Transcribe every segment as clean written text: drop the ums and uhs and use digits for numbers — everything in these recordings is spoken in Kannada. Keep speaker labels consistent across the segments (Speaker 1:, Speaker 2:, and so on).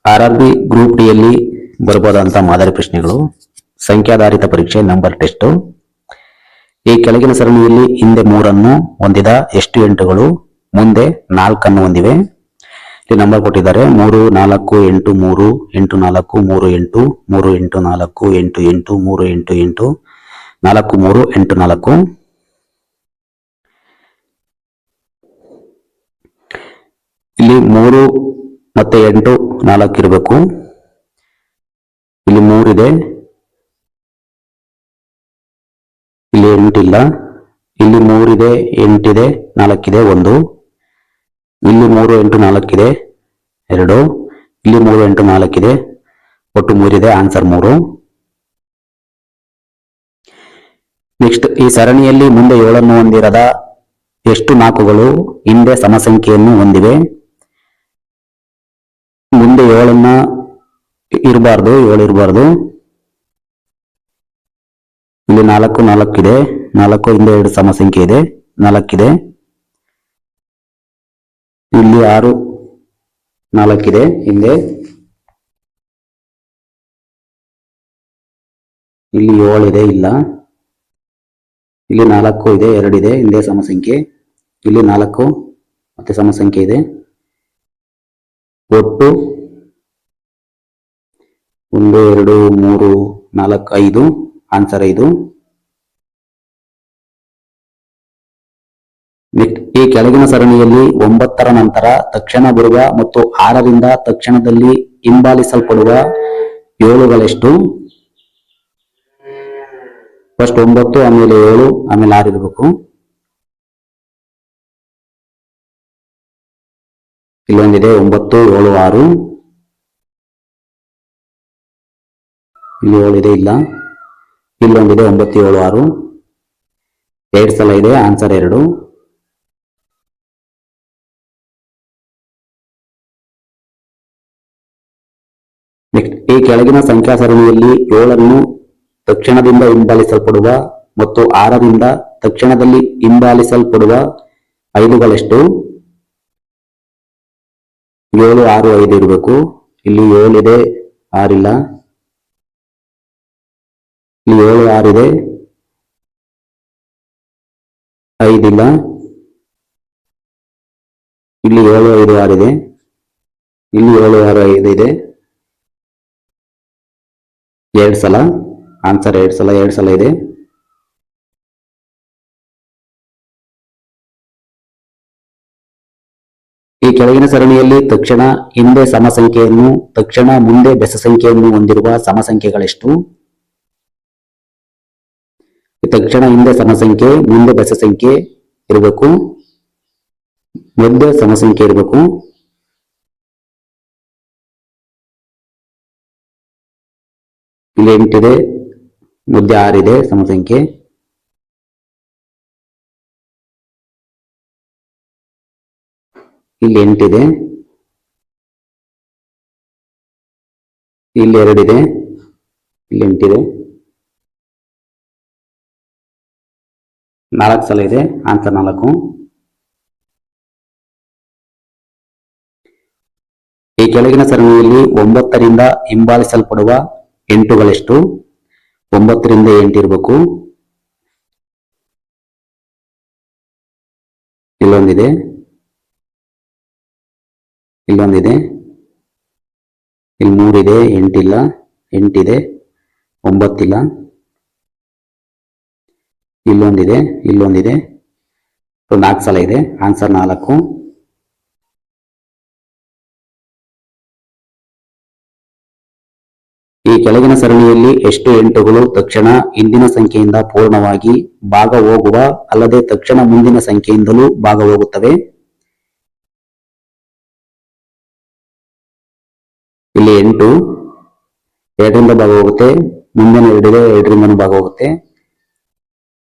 Speaker 1: RRB ಗ್ರೂಪ್ ಡಿಯಲ್ಲಿ ಬರಬಹುದಂತ ಮಾದರಿ ಪ್ರಶ್ನೆಗಳು. ಸಂಖ್ಯಾಧಾರಿತ ಪರೀಕ್ಷೆ ನಂಬರ್ ಟೆಸ್ಟ್. ಈ ಕೆಳಗಿನ ಸರಣಿಯಲ್ಲಿ ಹಿಂದೆ 3 ಹೊಂದಿದ ಎಷ್ಟು ಎಂಟುಗಳು ಮುಂದೆ 4 ಹೊಂದಿವೆ? ಇಲ್ಲಿ ನಂಬರ್ ಕೊಟ್ಟಿದ್ದಾರೆ 3 4 8 3 8 4 3 8 3 8 4 8 8 3 8 8 4 3 8 4. ಇಲ್ಲಿ 3 ಮತ್ತೆ 8 4 ಇರಬೇಕು. ಇಲ್ಲಿ 3 ಇದೆ, ಇಲ್ಲಿ 8 ಇಲ್ಲ. ಇಲ್ಲಿ 3 ಇದೆ, 8 ಇದೆ, 4 ಇದೆ 1. ಇಲ್ಲಿ 3 8 4 ಇದೆ 2. ಇಲ್ಲಿ 3 8 4 ಇದೆ, ಒಟ್ಟು 3 ಇದೆ. ಆನ್ಸರ್ 3. ನೆಕ್ಸ್ಟ್, ಈ ಸರಣಿಯಲ್ಲಿ ಮುಂದೆ 7 ಹೊಂದಿರದ ಎಷ್ಟು 4ಗಳು ಹಿಂದೆ ಸಮಸಂಖ್ಯೆಯನ್ನು ಹೊಂದಿವೆ? ಮುಂದೆ 7 ಇರಬಾರ್ದು, 7 ಇರಬಾರ್ದು. ಇಲ್ಲಿ 4 4 ಇದೆ, 4 ಹಿಂದೆ 2 ಸಮಸಂಖ್ಯೆ ಇದೆ, 4 ಇದೆ. ಇಲ್ಲಿ 6 4 ಇದೆ ಹಿಂದೆ. ಇಲ್ಲಿ 7 ಇದೆ, ಇಲ್ಲ. ಇಲ್ಲಿ 4 ಇದೆ, 2 ಇದೆ ಹಿಂದೆ ಸಮಸಂಖ್ಯೆ. ಇಲ್ಲಿ 4 ಮತ್ತೆ ಸಮಸಂಖ್ಯೆ ಇದೆ. ಒಟ್ಟು 1 2 3 4 5. ಆನ್ಸರ್ 5. ಈ ಕೆಳಗಿನ ಸರಣಿಯಲ್ಲಿ 9ರ ನಂತರ ತಕ್ಷಣ ಬರುವ ಮತ್ತು 6ರಿಂದ ತಕ್ಷಣದಲ್ಲಿ ಹಿಂಬಾಲಿಸಲ್ಪಡುವ 7ಗಳೆಷ್ಟು? ಫಸ್ಟ್ 9, ಆಮೇಲೆ 7, ಆಮೇಲೆ 6 ಇರಬೇಕು. ಇಲ್ಲೊಂದಿದೆ 9 7 6. ಇಲ್ಲಿ 7 ಇದೆ, ಇಲ್ಲ. ಇಲ್ಲೊಂದಿದೆ 9 7 6. 2 ಸಲ ಇದೆ. ಆನ್ಸರ್ 2. ನೆಕ್ಸ್ಟ್, ಈ ಕೆಳಗಿನ ಸಂಖ್ಯಾ ಸರಣಿಯಲ್ಲಿ 7 ತಕ್ಷಣದಿಂದ ಹಿಂಬಾಲಿಸಲ್ಪಡುವ ಮತ್ತು 6ರಿಂದ ತಕ್ಷಣದಲ್ಲಿ ಹಿಂಬಾಲಿಸಲ್ಪಡುವ 5ಗಳೆಷ್ಟು? 7 6 5 ಇರಬೇಕು. ಇಲ್ಲಿ 7 ಇದೆ, 6 ಇಲ್ಲ. ಇಲ್ಲಿ 7 6 ಇದೆ, 5 ಇಲ್ಲ. ಇಲ್ಲಿ 7 5 6 ಇದೆ. ಇಲ್ಲಿ 7 6 5 ಇದೆ. 2 ಸಲ. ಆನ್ಸರ್ 2 ಸಲ, 2 ಸಲ ಇದೆ. ಈ ಕೆಳಗಿನ ಸರಣಿಯಲ್ಲಿ ತಕ್ಷಣ ಹಿಂದೆ ಸಮಸಂಖ್ಯೆಯನ್ನು ತಕ್ಷಣ ಮುಂದೆ ಬೆಸ ಸಂಖ್ಯೆಯನ್ನು ಹೊಂದಿರುವ ಸಮಸಂಖ್ಯೆಗಳೆಷ್ಟು? ತಕ್ಷಣ ಹಿಂದೆ ಸಮಸಂಖ್ಯೆ, ಮುಂದೆ ಬೆಸ ಸಂಖ್ಯೆ ಇರಬೇಕು, ಮಧ್ಯ ಸಮಸಂಖ್ಯೆ ಇರಬೇಕು. ಇಲ್ಲಿ 8 ಇದೆ, ಮಧ್ಯ 6 ಇದೆ ಸಮಸಂಖ್ಯೆ. ಇಲ್ಲಿ 8 ಇದೆ, ಇಲ್ಲಿ 2 ಇದೆ, ಇಲ್ಲಿ 8 ಇದೆ. 4 ಸಲ ಇದೆ. ಆನ್ಸರ್ 4. ಈ ಕೆಳಗಿನ ಸರಣಿಯಲ್ಲಿ 9ರಿಂದ ಹಿಂಬಾಲಿಸಲ್ಪಡುವ 8ಗಳೆಷ್ಟು? 9ರಿಂದ 8 ಇರಬೇಕು. ಇಲ್ಲೊಂದಿದೆ, ಇಲ್ಲೊಂದಿದೆ. ಇಲ್ಲಿ 3 ಇದೆ, 8 ಇಲ್ಲ. 8 ಇದೆ, 9 ಇಲ್ಲ. ಇಲ್ಲೊಂದಿದೆ, ಇಲ್ಲೊಂದಿದೆ. 4 ಸಲ ಇದೆ. ಆನ್ಸರ್ 4. ಈ ಕೆಳಗಿನ ಸರಣಿಯಲ್ಲಿ ಎಷ್ಟು 8ಗಳು ತಕ್ಷಣ ಹಿಂದಿನ ಸಂಖ್ಯೆಯಿಂದ ಪೂರ್ಣವಾಗಿ ಭಾಗ ಹೋಗುವ ಅಲ್ಲದೆ ತಕ್ಷಣ ಮುಂದಿನ ಸಂಖ್ಯೆಯಿಂದಲೂ ಭಾಗ ಹೋಗುತ್ತವೆ? ಇಲ್ಲಿ 8 2ರಿಂದ ಭಾಗ ಹೋಗುತ್ತೆ, ಮುಂದಿನ 2 ಇದೆ, 2ರಿಂದನೂ ಭಾಗ ಹೋಗುತ್ತೆ.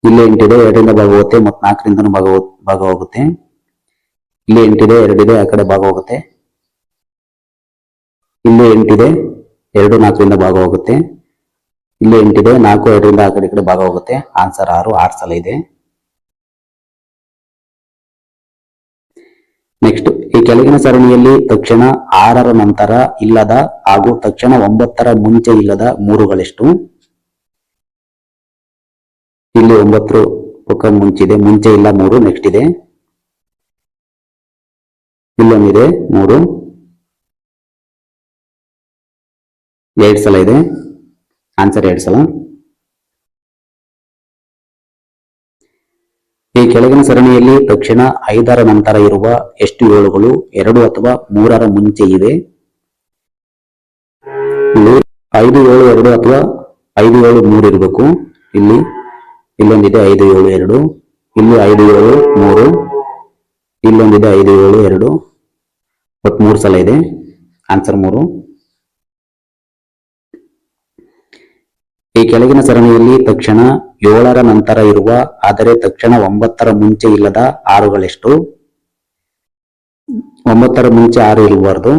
Speaker 1: ಇಲ್ಲಿ 8 ಇದೆ, 2ರಿಂದ ಭಾಗ ಹೋಗುತ್ತೆ ಮತ್ತು 4ರಿಂದನೂ ಭಾಗ ಹೋಗುತ್ತೆ. ಇಲ್ಲಿ 8 ಇದೆ, 2 ಇದೆ, ಆ ಕಡೆ ಭಾಗ ಹೋಗುತ್ತೆ. ಇಲ್ಲಿ 8 ಇದೆ, 2 4ರಿಂದ ಭಾಗ ಹೋಗುತ್ತೆ. ಇಲ್ಲಿ 8 ಇದೆ, 4 2ರಿಂದ ಆ ಕಡೆ ಭಾಗ ಹೋಗುತ್ತೆ. ಆನ್ಸರ್ 6. 6 ಸಲ ಇದೆ. ನೆಕ್ಸ್ಟ್, ಈ ಕೆಳಗಿನ ಸರಣಿಯಲ್ಲಿ ತಕ್ಷಣ 6ರ ನಂತರ ಇಲ್ಲದ ಹಾಗೂ ತಕ್ಷಣ 9ರ ಮುಂಚೆ ಇಲ್ಲದ ಮೂರುಗಳೆಷ್ಟು? ಇಲ್ಲಿ 9 ಪಕ್ಕ ಮುಂಚಿದೆ, ಮುಂಚೆ ಇಲ್ಲ 3, ನೆಕ್ಸ್ಟ್ ಇದೆ, ಇಲ್ಲೊಂದಿದೆ 3, 2 ಸಲ ಇದೆ, ಆನ್ಸರ್ 2 ಸಲ. ಈ ಕೆಳಗಿನ ಸರಣಿಯಲ್ಲಿ ತಕ್ಷಣ 5ರ ನಂತರ ಇರುವ ಎಷ್ಟು ಏಳುಗಳು 2 ಅಥವಾ 3ರ ಮುಂಚೆ ಇವೆ? ಇಲ್ಲಿ 5 7 2 ಅಥವಾ 5 7 3 ಇರಬೇಕು. ಇಲ್ಲೊಂದಿದೆ 5 7 2, ಇಲ್ಲಿ 5 7 3, ಇಲ್ಲೊಂದಿದೆ 5 7 2, ಒಟ್ಟು 3 ಸಲ ಇದೆ, ಆನ್ಸರ್ 3. ಈ ಕೆಳಗಿನ ಸರಣಿಯಲ್ಲಿ ತಕ್ಷಣ 7ರ ನಂತರ ಇರುವ ಆದರೆ ತಕ್ಷಣ 9ರ ಮುಂಚೆ ಇಲ್ಲದ ಆರುಗಳೆಷ್ಟು? 9ರ ಮುಂಚೆ 6 ಇರಬಾರ್ದು,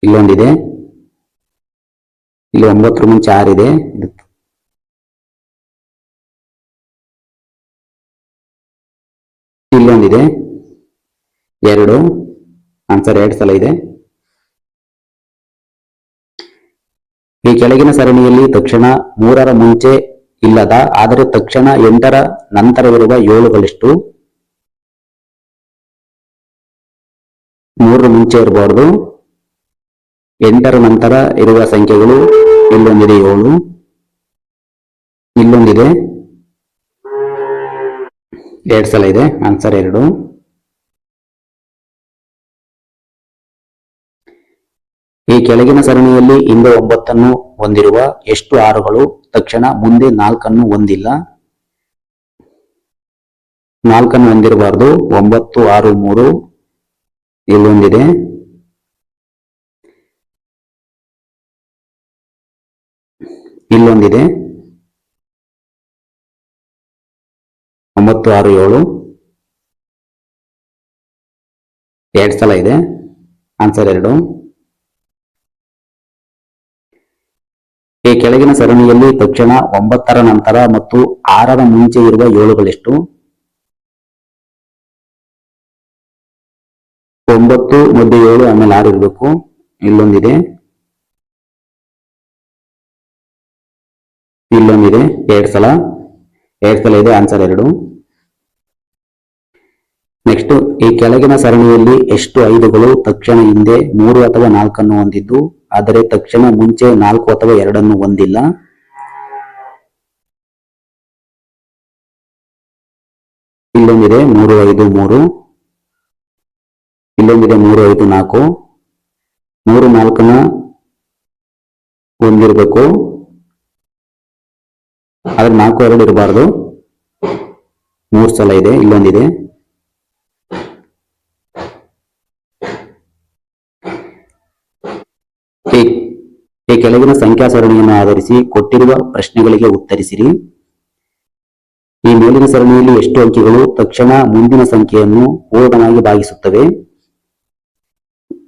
Speaker 1: ಇಲ್ಲೊಂದಿದೆ, ಇಲ್ಲಿ 9ರ ಮುಂಚೆ 6 ಇದೆ, ಇಲ್ಲೊಂದಿದೆ 2, ಆನ್ಸರ್ 2 ಸಲ ಇದೆ. ಈ ಕೆಳಗಿನ ಸರಣಿಯಲ್ಲಿ ತಕ್ಷಣ 3ರ ಮುಂಚೆ ಇಲ್ಲದ ಆದರೆ ತಕ್ಷಣ 8ರ ನಂತರವಿರುವ ಏಳುಗಳೆಷ್ಟು? 3ರ ಮುಂಚೆ ಇರಬಾರ್ದು, 8ರ ನಂತರ ಇರುವ ಸಂಖ್ಯೆಗಳು, ಇಲ್ಲೊಂದಿದೆ 7, ಇಲ್ಲೊಂದಿದೆ 2 ಸಲ ಇದೆ, ಆನ್ಸರ್ 2. ಈ ಕೆಳಗಿನ ಸರಣಿಯಲ್ಲಿ ಹಿಂದೆ 9 ಹೊಂದಿರುವ ಎಷ್ಟು ಆರುಗಳು ತಕ್ಷಣ ಮುಂದೆ 4 ಹೊಂದಿಲ್ಲ? 4 ಹೊಂದಿರಬಾರ್ದು, 9 6 3, ಇಲ್ಲೊಂದಿದೆ, ಇಲ್ಲೊಂದಿದೆ 9 6 7, 2 ಸಲ ಇದೆ, ಆನ್ಸರ್ 2. ಈ ಕೆಳಗಿನ ಸರಣಿಯಲ್ಲಿ ತಕ್ಷಣ 9ರ ನಂತರ ಮತ್ತು 6ರ ಮುಂಚೆ ಇರುವ ಏಳುಗಳೆಷ್ಟು? 9 ಮಧ್ಯೆ 7 ಆಮೇಲೆ 6 ಇರಬೇಕು, ಇಲ್ಲೊಂದಿದೆ, ಇಲ್ಲೊಂದಿದೆ 2 ಸಲ ಇದೆ, ಆನ್ಸರ್ 2. ನೆಕ್ಸ್ಟ್, ಈ ಕೆಳಗಿನ ಸರಣಿಯಲ್ಲಿ ಎಷ್ಟು 5ಗಳು ತಕ್ಷಣ ಹಿಂದೆ 3 ಅಥವಾ 4 ಹೊಂದಿದ್ದು ಆದರೆ ತಕ್ಷಣ ಮುಂಚೆ 4 ಅಥವಾ 2 ಹೊಂದಿಲ್ಲ? ಇಲ್ಲೊಂದಿದೆ 3 5 3, ಇಲ್ಲೊಂದಿದೆ 3 5 4, 3 4 ಹೊಂದಿರಬೇಕು, ಆದ್ರೆ 4 2 ಇರಬಾರ್ದು, 3 ಸಲ ಇದೆ, ಇಲ್ಲೊಂದಿದೆ. ಈ ಕೆಳಗಿನ ಸಂಖ್ಯಾ ಸರಣಿಯನ್ನು ಆಧರಿಸಿ ಕೊಟ್ಟಿರುವ ಪ್ರಶ್ನೆಗಳಿಗೆ ಉತ್ತರಿಸಿರಿ. ಈ ಮೇಲಿನ ಸರಣಿಯಲ್ಲಿ ಎಷ್ಟು ಅಂಕಿಗಳು ತಕ್ಷಣ ಮುಂದಿನ ಸಂಖ್ಯೆಯನ್ನು ಪೂರ್ಣವಾಗಿ ಭಾಗಿಸುತ್ತವೆ?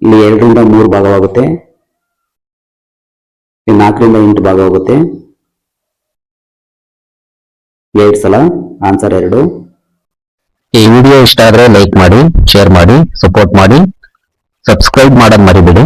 Speaker 1: ಇಲ್ಲಿ 2 ರಿಂದ 3 ಭಾಗವಾಗುತ್ತೆ, 4 ರಿಂದ 8 ಭಾಗವಾಗುತ್ತೆ, 2 ಸಲ, ಆನ್ಸರ್ 2.
Speaker 2: ಈ ವಿಡಿಯೋ ಇಷ್ಟ ಆದರೆ ಲೈಕ್ ಮಾಡಿ, ಶೇರ್ ಮಾಡಿ, ಸಪೋರ್ಟ್ ಮಾಡಿ, ಸಬ್ಸ್ಕ್ರೈಬ್ ಮಾಡೋದು ಮರಿಬೇಡಿ.